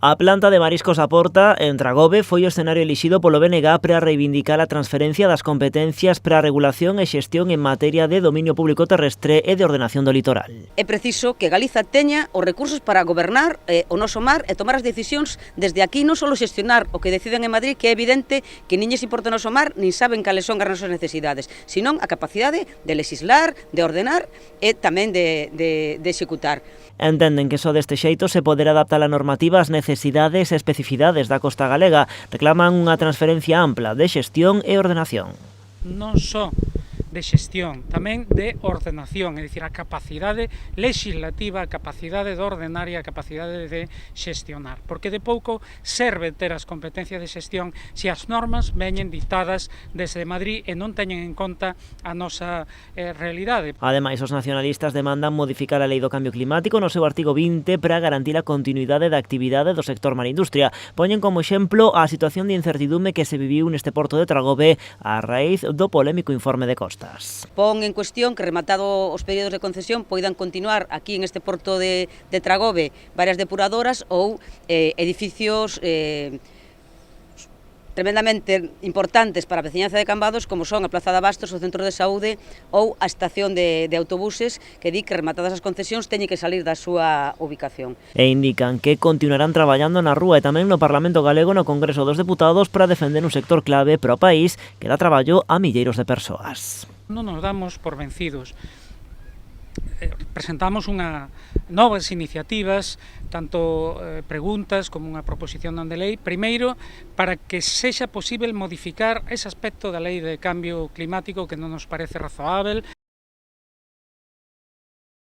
A planta de mariscos a Porta, en Tragobe, foi o escenario elixido polo BNG para reivindicar a transferencia das competencias para a regulación e xestión en materia de dominio público terrestre e de ordenación do litoral. É preciso que Galiza teña os recursos para gobernar o noso mar e tomar as decisións desde aquí, non só xestionar o que deciden en Madrid, que é evidente que nin lles importa o noso mar, nin saben cales son as nosas necesidades, senón a capacidade de legislar, de ordenar e tamén de executar. Entenden que só deste xeito se poderá adaptar a normativa ás necesidades e especificidades da costa galega. Reclaman unha transferencia ampla de xestión e ordenación. Non só de xestión, tamén de ordenación, é dicir, a capacidade legislativa, a capacidade de ordenar e a capacidade de xestionar, porque de pouco serve ter as competencias de xestión se as normas veñen dictadas desde Madrid e non teñen en conta a nosa realidade. Ademais, os nacionalistas demandan modificar a Lei do Cambio Climático no seu artigo 20 para garantir a continuidade da actividade do sector marindustria. Poñen como exemplo a situación de incertidume que se viviu neste porto de Tragobe a raíz do polémico informe de Costa. Pon en cuestión que, rematado os períodos de concesión, poidan continuar aquí en este porto de Tragobe varias depuradoras ou edificios tremendamente importantes para a veciñanza de Cambados, como son a Plaza de Abastos, o Centro de Saúde ou a estación de autobuses, que di que, rematadas as concesións, teñen que salir da súa ubicación. E indican que continuarán traballando na rúa e tamén no Parlamento Galego no Congreso dos Deputados para defender un sector clave para o país que dá traballo a milleiros de persoas. Non nos damos por vencidos. Presentamos novas iniciativas, tanto preguntas como unha proposición non de lei, primeiro para que sexa posible modificar ese aspecto da Lei de Cambio Climático que non nos parece razoável.